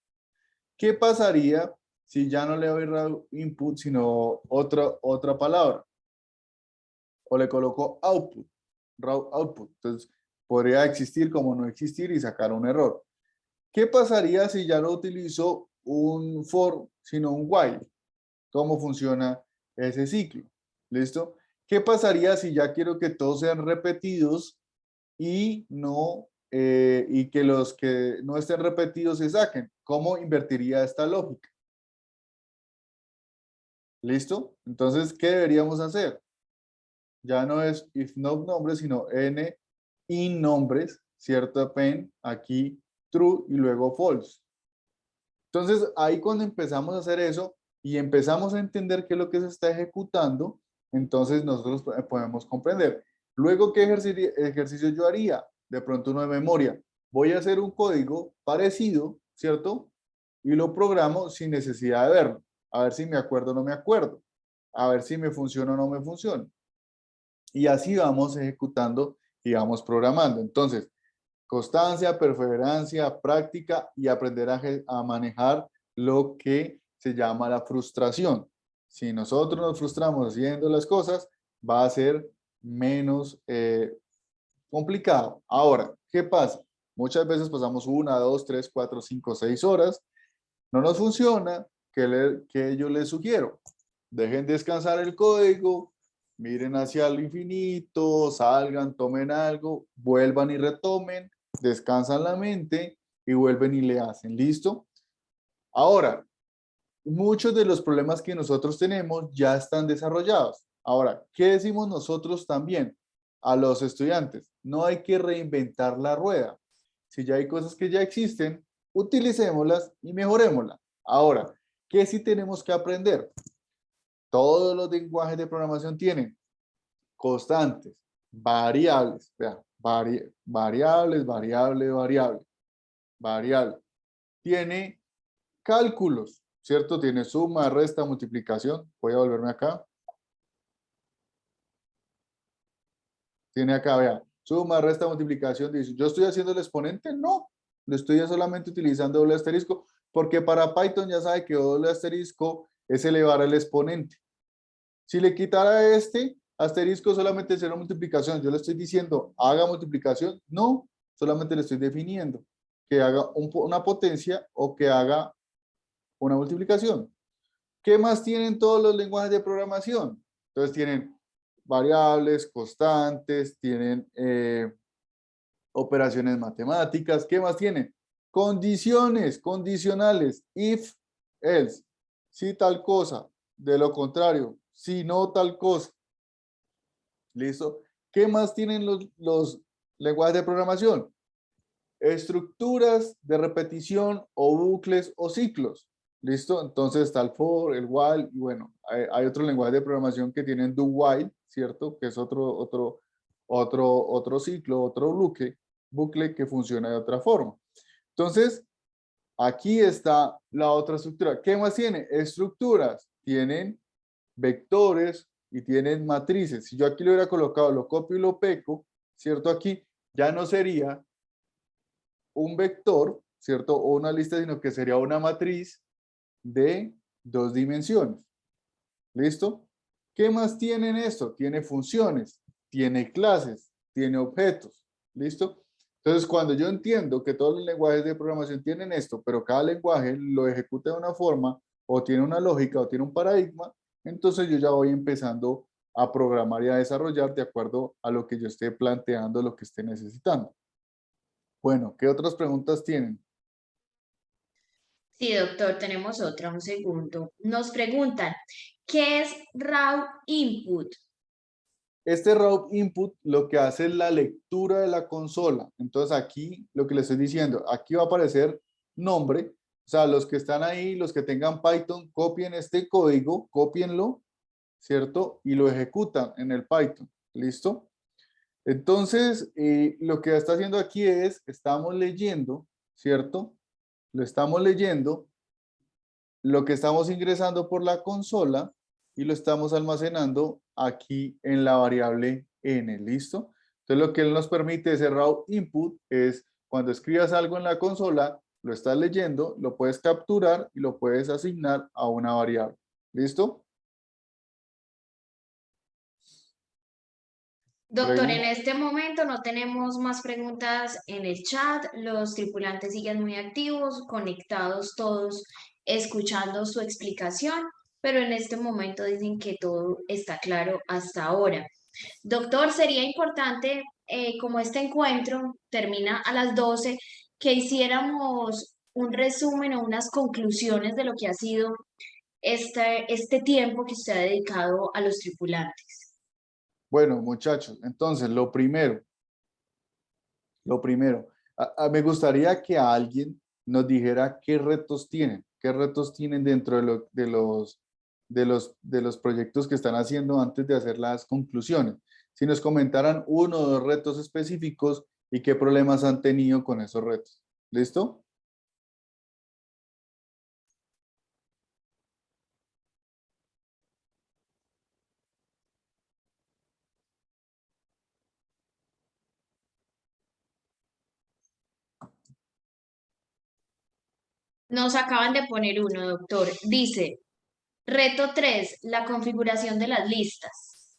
Speaker 2: ¿Qué pasaría si ya no le doy input, sino otra palabra? O le coloco output, raw output. Entonces, podría existir como no existir y sacar un error. ¿Qué pasaría si ya no utilizo un for, sino un while? ¿Cómo funciona ese ciclo? ¿Listo? ¿Qué pasaría si ya quiero que todos sean repetidos y no y que los que no estén repetidos se saquen? ¿Cómo invertiría esta lógica? ¿Listo? Entonces, ¿qué deberíamos hacer? Ya no es if not nombres, sino n in nombres, ¿cierto? Pen, aquí true y luego false. Entonces, ahí cuando empezamos a hacer eso y empezamos a entender qué es lo que se está ejecutando, entonces nosotros podemos comprender. Luego, ¿qué ejercicio yo haría? De pronto uno de memoria. Voy a hacer un código parecido, ¿cierto? Y lo programo sin necesidad de verlo. A ver si me acuerdo o no me acuerdo. A ver si me funciona o no me funciona. Y así vamos ejecutando y vamos programando. Entonces, constancia, perseverancia, práctica y aprender a manejar lo que se llama la frustración. Si nosotros nos frustramos haciendo las cosas, va a ser menos complicado. Ahora, ¿qué pasa? Muchas veces pasamos 1, 2, 3, 4, 5, 6 horas, no nos funciona. ¿Qué yo les sugiero? Dejen descansar el código, miren hacia el infinito, salgan, tomen algo, vuelvan y retomen, descansan la mente y vuelven y le hacen. ¿Listo? Ahora, muchos de los problemas que nosotros tenemos ya están desarrollados. Ahora, ¿qué decimos nosotros también a los estudiantes? No hay que reinventar la rueda. Si ya hay cosas que ya existen, utilicémoslas y mejorémoslas. Ahora, ¿qué sí tenemos que aprender? Todos los lenguajes de programación tienen constantes, variables, vea, variables, variable. Tiene cálculos, ¿cierto? Tiene suma, resta, multiplicación. Voy a volverme acá. Tiene acá, vea, suma, resta, multiplicación. Dice, ¿yo estoy haciendo el exponente? No, lo estoy solamente utilizando doble asterisco, porque para Python ya sabe que doble asterisco es elevar el exponente. Si le quitara este asterisco, solamente será multiplicación. Yo le estoy diciendo, haga multiplicación. No, solamente le estoy definiendo que haga una potencia o que haga una multiplicación. ¿Qué más tienen todos los lenguajes de programación? Entonces tienen variables, constantes, tienen operaciones matemáticas. ¿Qué más tienen? Condiciones, condicionales, if, else. Si tal cosa, de lo contrario, si no tal cosa. ¿Listo? ¿Qué más tienen los lenguajes de programación? Estructuras de repetición o bucles o ciclos. ¿Listo? Entonces está el for, el while, y bueno, hay otros lenguajes de programación que tienen do while, ¿cierto? Que es otro ciclo, otro bucle que funciona de otra forma. Entonces, aquí está la otra estructura. ¿Qué más tiene? Estructuras. Tienen vectores y tienen matrices. Si yo aquí lo hubiera colocado, lo copio y lo pego, ¿cierto? Aquí ya no sería un vector, ¿cierto? O una lista, sino que sería una matriz de 2 dimensiones. ¿Listo? ¿Qué más tienen esto? Tiene funciones, tiene clases, tiene objetos. ¿Listo? Entonces, cuando yo entiendo que todos los lenguajes de programación tienen esto, pero cada lenguaje lo ejecuta de una forma, o tiene una lógica, o tiene un paradigma, entonces yo ya voy empezando a programar y a desarrollar de acuerdo a lo que yo esté planteando, lo que esté necesitando. Bueno, ¿qué otras preguntas tienen?
Speaker 1: Sí, doctor, tenemos otra, un segundo. Nos preguntan, ¿qué es raw input?
Speaker 2: Este raw input lo que hace es la lectura de la consola. Entonces aquí lo que le estoy diciendo, aquí va a aparecer nombre. O sea, los que están ahí, los que tengan Python, copien este código, cópienlo, ¿cierto? Y lo ejecutan en el Python. ¿Listo? Entonces, lo que está haciendo aquí es, estamos leyendo, ¿cierto? Lo estamos leyendo, lo que estamos ingresando por la consola y lo estamos almacenando aquí en la variable n, ¿listo? Entonces lo que él nos permite, ese raw input, es cuando escribas algo en la consola, lo estás leyendo, lo puedes capturar y lo puedes asignar a una variable, ¿listo?
Speaker 1: Doctor, en
Speaker 2: Pregunta.
Speaker 1: este momento no tenemos más preguntas en el chat. Los tripulantes siguen muy activos, conectados todos, escuchando su explicación, pero en este momento dicen que todo está claro hasta ahora. Doctor, sería importante, como este encuentro termina a las 12, que hiciéramos un resumen o unas conclusiones de lo que ha sido este tiempo que usted ha dedicado a los tripulantes.
Speaker 2: Bueno, muchachos, entonces lo primero, me gustaría que alguien nos dijera qué retos tienen dentro de los proyectos que están haciendo antes de hacer las conclusiones. Si nos comentaran uno o dos retos específicos y qué problemas han tenido con esos retos. ¿Listo?
Speaker 1: Nos acaban de poner uno, doctor. Dice, reto 3, la configuración de las listas.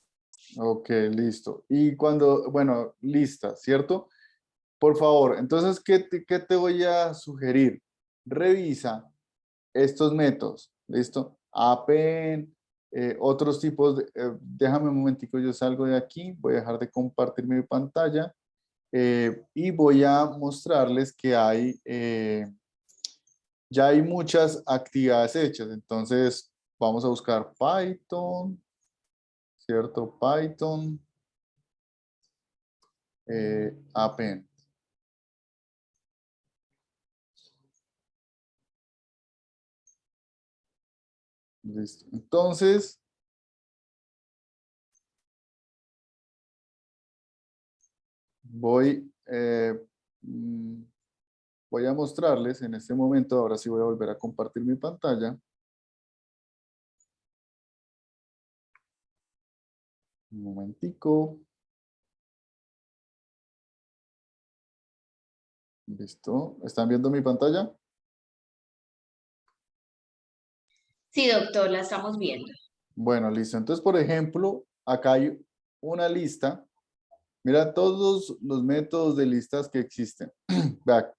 Speaker 2: Ok, listo. Y bueno, lista, ¿cierto? Por favor, entonces, ¿qué te voy a sugerir? Revisa estos métodos, ¿listo? Append, otros tipos déjame un momentico, yo salgo de aquí, voy a dejar de compartir mi pantalla y voy a mostrarles que ya hay muchas actividades hechas, entonces vamos a buscar Python, ¿cierto? Python, Append. Listo. Entonces, voy, mm, voy a mostrarles en este momento, ahora sí voy a volver a compartir mi pantalla. Un momentico. Listo. ¿Están viendo mi pantalla?
Speaker 1: Sí, doctor, la estamos viendo.
Speaker 2: Bueno, listo. Entonces, por ejemplo, acá hay una lista. Mira todos los métodos de listas que existen. Vea,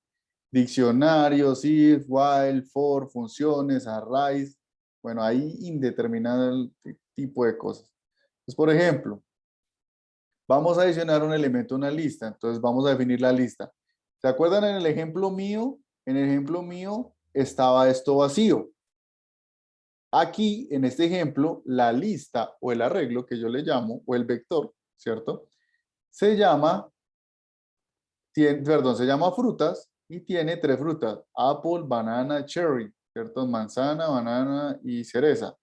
Speaker 2: diccionarios, if, while, for, funciones, arrays. Bueno, hay indeterminado tipo de cosas. Entonces, por ejemplo, vamos a adicionar un elemento a una lista. Entonces, vamos a definir la lista. ¿Se acuerdan en el ejemplo mío? En el ejemplo mío estaba esto vacío. Aquí, en este ejemplo, la lista o el arreglo que yo le llamo, o el vector, ¿cierto? se llama, perdón, se llama frutas y tiene tres frutas, apple, banana, cherry, ¿cierto? Manzana, banana y cereza.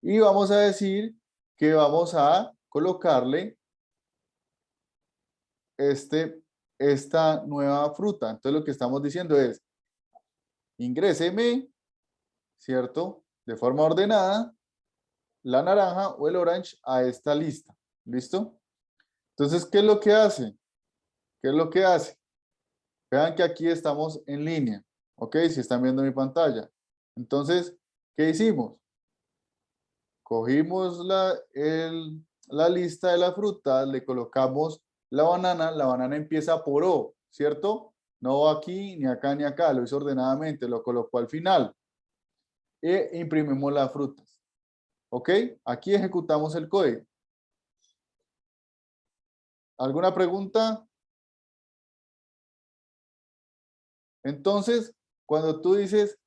Speaker 2: Y vamos a decir que vamos a colocarle esta nueva fruta. Entonces lo que estamos diciendo es, ingréseme, ¿cierto? De forma ordenada, la naranja o el orange a esta lista. ¿Listo? Entonces, ¿qué es lo que hace? ¿Qué es lo que hace? Vean que aquí estamos en línea. ¿Ok? Si están viendo mi pantalla. Entonces, ¿qué hicimos? Cogimos la lista de las frutas, le colocamos la banana empieza por O, ¿cierto? No va aquí, ni acá, ni acá, lo hizo ordenadamente, lo colocó al final. E imprimimos las frutas. ¿Ok? Aquí ejecutamos el código. ¿Alguna pregunta? Entonces, cuando tú dices,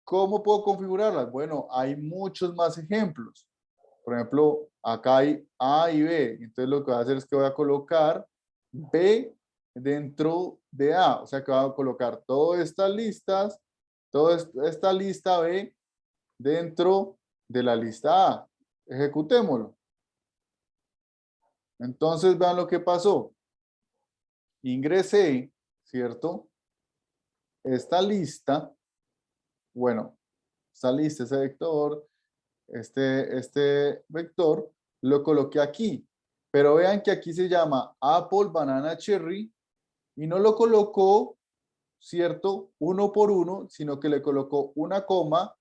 Speaker 2: ¿cómo puedo configurarlas? Bueno, hay muchos más ejemplos. Por ejemplo, acá hay A y B. Entonces lo que voy a hacer es que voy a colocar B dentro de A. O sea que voy a colocar todas estas listas, toda esta lista B dentro de la lista A. Ejecutémoslo. Entonces vean lo que pasó. Ingresé, ¿cierto? Esta lista, bueno, esta lista, ese vector, este vector, lo coloqué aquí. Pero vean que aquí se llama Apple, Banana, Cherry y no lo colocó, ¿cierto? Uno por uno, sino que le colocó una coma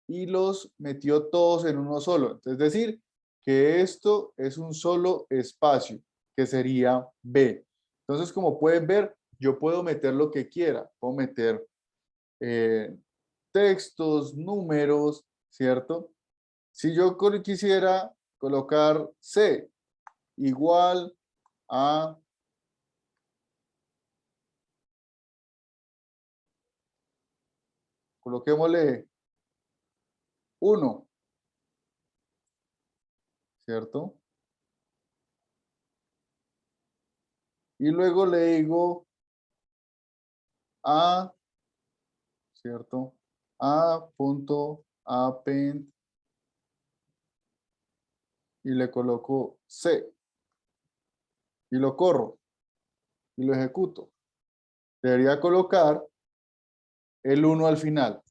Speaker 2: y los metió todos en uno solo. Es decir, que esto es un solo espacio, que sería B. Entonces, como pueden ver, yo puedo meter lo que quiera. Puedo meter textos, números, ¿cierto? Si yo quisiera colocar C igual a, coloquémosle 1, ¿cierto? Y luego le digo a, ¿cierto? A.append y le coloco C y lo corro y lo ejecuto. Debería colocar el 1 al final.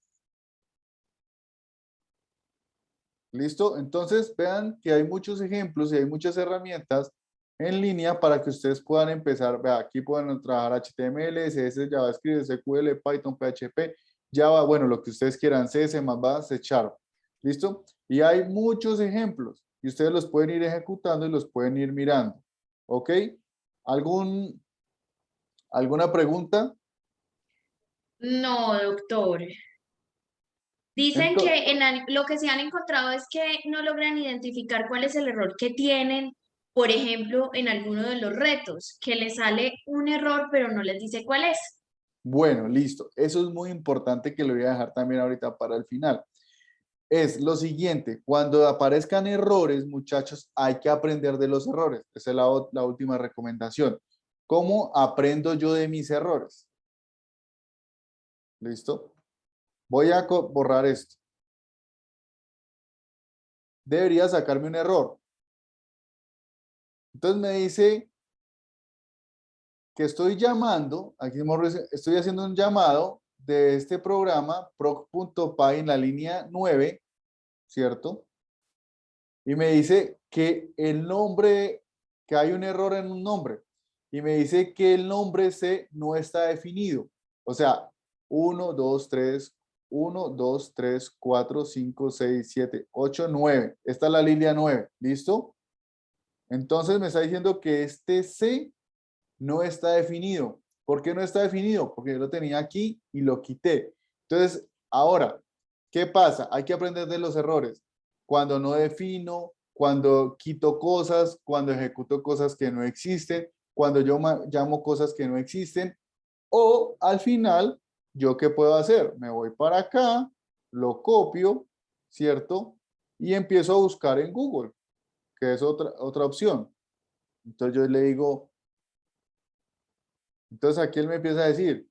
Speaker 2: ¿Listo? Entonces vean que hay muchos ejemplos y hay muchas herramientas en línea para que ustedes puedan empezar. Vean, aquí pueden trabajar HTML, CSS, JavaScript, SQL, Python, PHP, Java, bueno, lo que ustedes quieran, C, C++, C Sharp. ¿Listo? Y hay muchos ejemplos y ustedes los pueden ir ejecutando y los pueden ir mirando. ¿Ok? ¿Alguna pregunta?
Speaker 1: No, doctor. Dicen
Speaker 2: Entonces,
Speaker 1: que lo que se han encontrado es que no logran identificar cuál es el error que tienen, por ejemplo, en alguno de los retos, que les sale un error pero no les dice cuál es.
Speaker 2: bueno, listo. Eso es muy importante que lo voy a dejar también ahorita para el final. Es lo siguiente, cuando aparezcan errores, muchachos, hay que aprender de los errores. Esa es la última recomendación. ¿Cómo aprendo yo de mis errores? ¿Listo? Voy a borrar esto. Debería sacarme un error. Entonces me dice que estoy llamando, aquí estoy haciendo un llamado de este programa proc.py en la línea 9, ¿cierto? Y me dice que el nombre, que hay un error en un nombre. Y me dice que el nombre C no está definido. O sea, 1, 2, 3, 1, 2, 3, 4, 5, 6, 7, 8, 9. Esta es la línea 9. ¿Listo? Entonces me está diciendo que este C no está definido. ¿Por qué no está definido? Porque yo lo tenía aquí y lo quité. Entonces, ahora, ¿qué pasa? Hay que aprender de los errores. Cuando no defino, cuando quito cosas, cuando ejecuto cosas que no existen, cuando yo llamo cosas que no existen, o al final, ¿yo qué puedo hacer? Me voy para acá, lo copio, ¿cierto? Y empiezo a buscar en Google, que es otra opción. Entonces yo le digo, entonces aquí él me empieza a decir,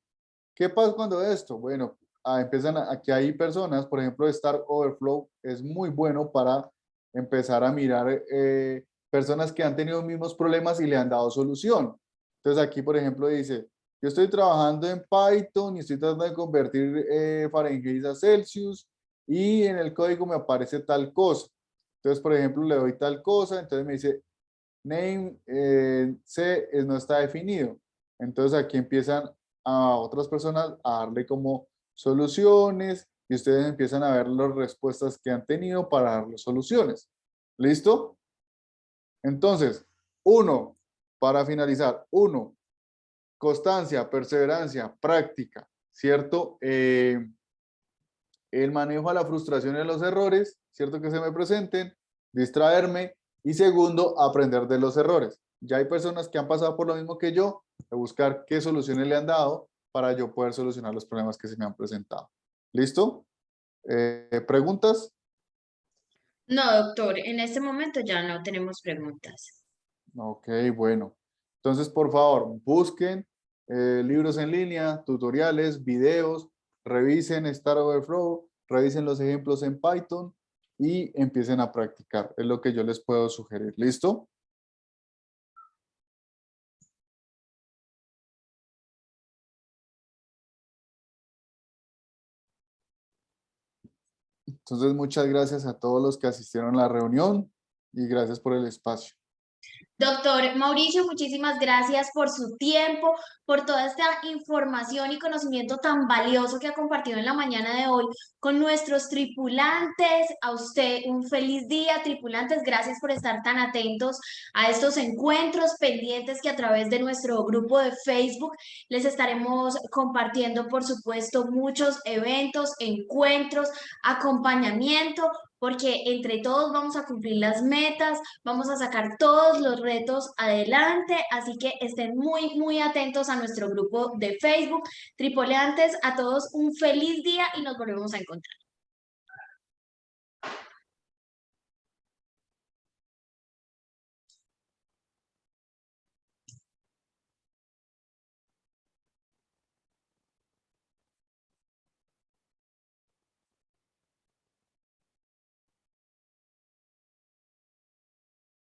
Speaker 2: ¿qué pasa cuando esto? Bueno, aquí hay personas, por ejemplo, Stack Overflow es muy bueno para empezar a mirar personas que han tenido mismos problemas y le han dado solución. Entonces aquí, por ejemplo, dice, yo estoy trabajando en Python y estoy tratando de convertir Fahrenheit a Celsius y en el código me aparece tal cosa. Entonces, por ejemplo, le doy tal cosa, entonces me dice, name no está definido. Entonces aquí empiezan a otras personas a darle como soluciones y ustedes empiezan a ver las respuestas que han tenido para darle soluciones. ¿Listo? Entonces, para finalizar, constancia, perseverancia, práctica, ¿cierto? El manejo a la frustración y a los errores, ¿cierto? Que se me presenten, distraerme y segundo, aprender de los errores. Ya hay personas que han pasado por lo mismo que yo, de buscar qué soluciones le han dado para yo poder solucionar los problemas que se me han presentado. ¿Listo? ¿Preguntas?
Speaker 1: No, doctor, en este momento ya no tenemos preguntas.
Speaker 2: Ok, bueno. Entonces, por favor, busquen libros en línea, tutoriales, videos, revisen Stack Overflow, revisen los ejemplos en Python y empiecen a practicar. Es lo que yo les puedo sugerir. ¿Listo? Entonces, muchas gracias a todos los que asistieron a la reunión y gracias por el espacio.
Speaker 1: Doctor Mauricio, muchísimas gracias por su tiempo, por toda esta información y conocimiento tan valioso que ha compartido en la mañana de hoy con nuestros tripulantes. A usted un feliz día, tripulantes. Gracias por estar tan atentos a estos encuentros pendientes que a través de nuestro grupo de Facebook les estaremos compartiendo, por supuesto, muchos eventos, encuentros, acompañamiento, porque entre todos vamos a cumplir las metas, vamos a sacar todos los retos adelante, así que estén muy, muy atentos a nuestro grupo de Facebook. Tripulantes, a todos un feliz día y nos volvemos a encontrar.